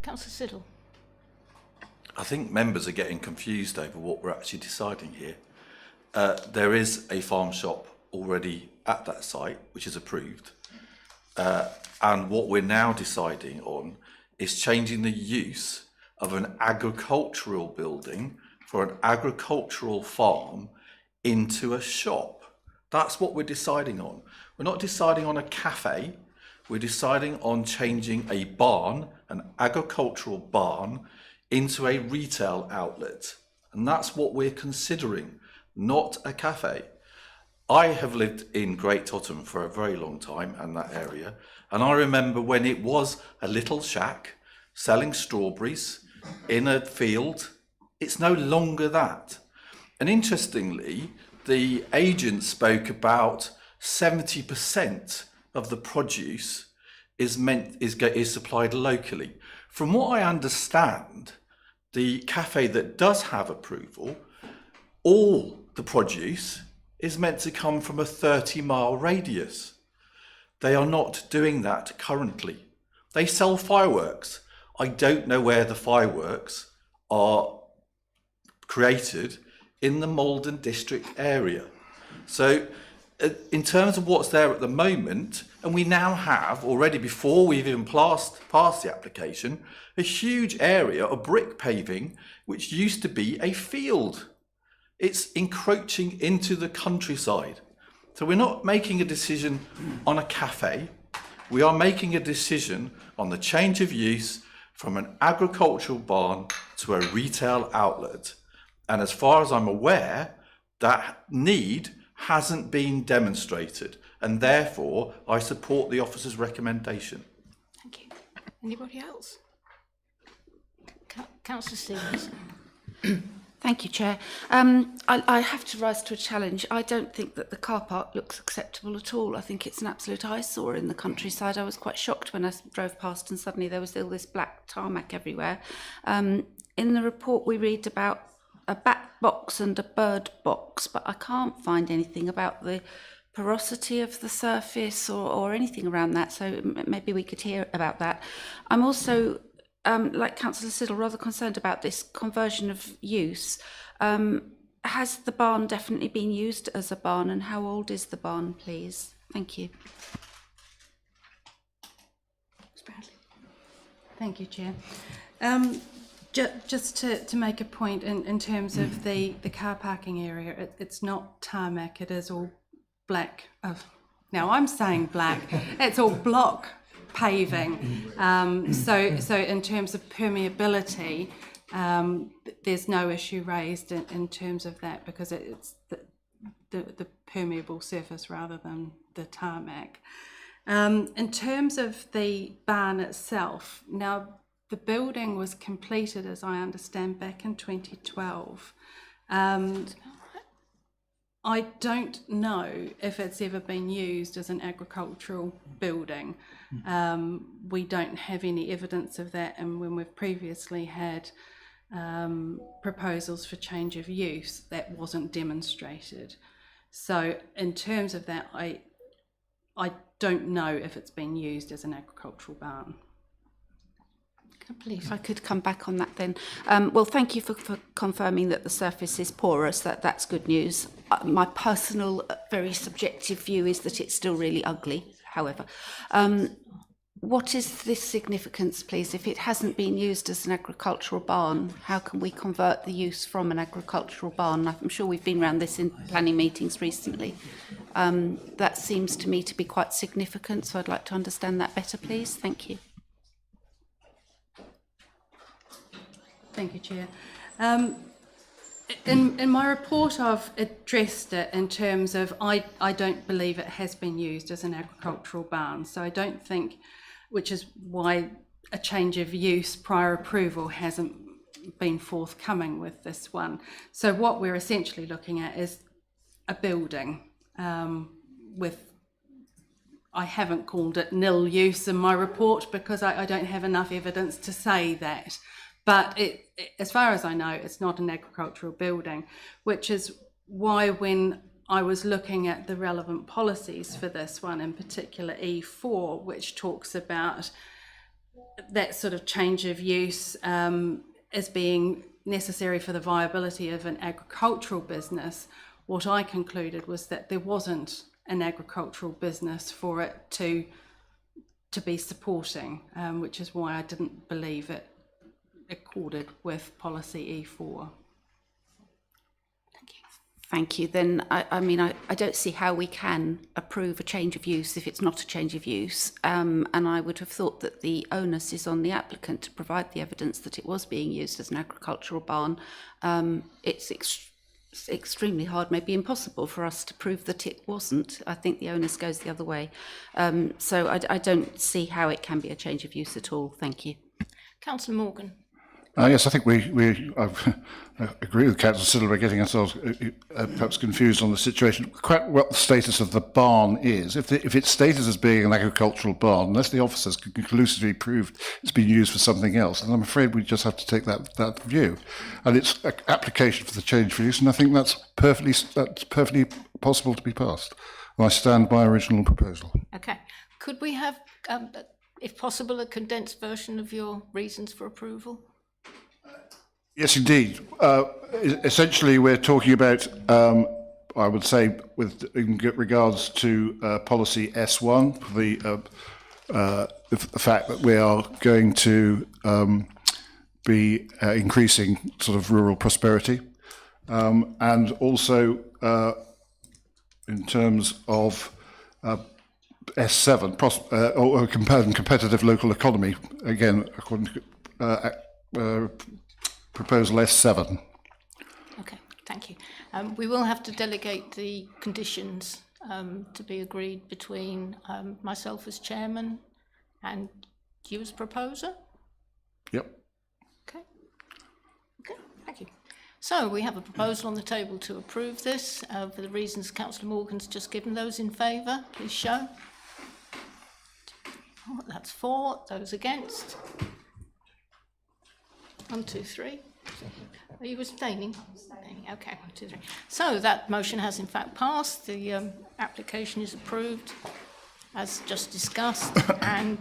Councillor Siddle. I think members are getting confused over what we're actually deciding here. There is a farm shop already at that site, which is approved. And what we're now deciding on is changing the use of an agricultural building for an agricultural farm into a shop. That's what we're deciding on. We're not deciding on a cafe. We're deciding on changing a barn, an agricultural barn, into a retail outlet. And that's what we're considering, not a cafe. I have lived in Great Totham for a very long time and that area. And I remember when it was a little shack selling strawberries in a field. It's no longer that. And interestingly, the agent spoke about 70% of the produce is supplied locally. From what I understand, the cafe that does have approval, all the produce is meant to come from a 30-mile radius. They are not doing that currently. They sell fireworks. I don't know where the fireworks are created in the Maldon district area. So in terms of what's there at the moment, and we now have already, before we've even passed the application, a huge area of brick paving, which used to be a field. It's encroaching into the countryside. So we're not making a decision on a cafe. We are making a decision on the change of use from an agricultural barn to a retail outlet. And as far as I'm aware, that need hasn't been demonstrated. And therefore, I support the officer's recommendation. Thank you. Anybody else? Councillor Stevens. Thank you, Chair. I have to rise to a challenge. I don't think that the car park looks acceptable at all. I think it's an absolute eyesore in the countryside. I was quite shocked when I drove past and suddenly there was all this black tarmac everywhere. In the report we read about a bat box and a bird box, but I can't find anything about the porosity of the surface or anything around that, so maybe we could hear about that. I'm also like Councillor Siddle, rather concerned about this conversion of use. Has the barn definitely been used as a barn, and how old is the barn, please? Thank you. Thank you, Chair. Just to make a point in terms of the car parking area, it's not tarmac, it is all black. Now I'm saying black, it's all block paving. So in terms of permeability, there's no issue raised in terms of that, because it's the permeable surface rather than the tarmac. In terms of the barn itself, now the building was completed, as I understand, back in 2012. I don't know if it's ever been used as an agricultural building. We don't have any evidence of that, and when we've previously had proposals for change of use, that wasn't demonstrated. So in terms of that, I don't know if it's been used as an agricultural barn. If I could come back on that then. Well, thank you for confirming that the surface is porous. That's good news. My personal, very subjective view is that it's still really ugly, however. What is this significance, please? If it hasn't been used as an agricultural barn, how can we convert the use from an agricultural barn? I'm sure we've been around this in planning meetings recently. That seems to me to be quite significant, so I'd like to understand that better, please. Thank you. Thank you, Chair. In my report, I've addressed it in terms of I don't believe it has been used as an agricultural barn. So I don't think, which is why a change of use prior approval hasn't been forthcoming with this one. So what we're essentially looking at is a building with, I haven't called it nil use in my report because I don't have enough evidence to say that. But as far as I know, it's not an agricultural building, which is why when I was looking at the relevant policies for this one, in particular E4, which talks about that sort of change of use as being necessary for the viability of an agricultural business, what I concluded was that there wasn't an agricultural business for it to be supporting, which is why I didn't believe it accorded with policy E4. Thank you. Then, I mean, I don't see how we can approve a change of use if it's not a change of use. And I would have thought that the onus is on the applicant to provide the evidence that it was being used as an agricultural barn. It's extremely hard, maybe impossible, for us to prove that it wasn't. I think the onus goes the other way. So I don't see how it can be a change of use at all. Thank you. Councillor Morgan. Yes, I think I agree with Councillor Siddle. We're getting ourselves perhaps confused on the situation. Quite what the status of the barn is. If it's stated as being an agricultural barn, unless the officers can conclusively prove it's been used for something else, and I'm afraid we just have to take that view. And it's an application for the change for use, and I think that's perfectly possible to be passed. And I stand by original proposal. Okay. Could we have, if possible, a condensed version of your reasons for approval? Yes, indeed. Essentially, we're talking about, I would say, in regards to policy S1, the fact that we are going to be increasing sort of rural prosperity, and also in terms of S7, or competitive local economy, again, according to proposal S7. Okay, thank you. We will have to delegate the conditions to be agreed between myself as chairman and you as proposer. Yep. Okay. Okay, thank you. So we have a proposal on the table to approve this for the reasons Councillor Morgan's just given. Those in favour, please show. Oh, that's 4. Those against? 1, 2, 3. Are you abstaining? Okay, 1, 2, 3. So that motion has in fact passed. The application is approved as just discussed. And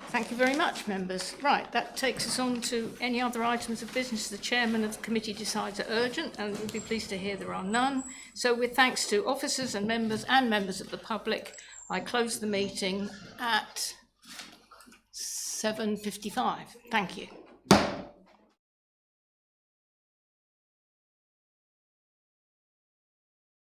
thank you very much, members. Right, that takes us on to any other items of business the chairman of the committee decides are urgent, and we'll be pleased to hear there are none. So with thanks to officers and members of the public, I close the meeting at 7:55. Thank you.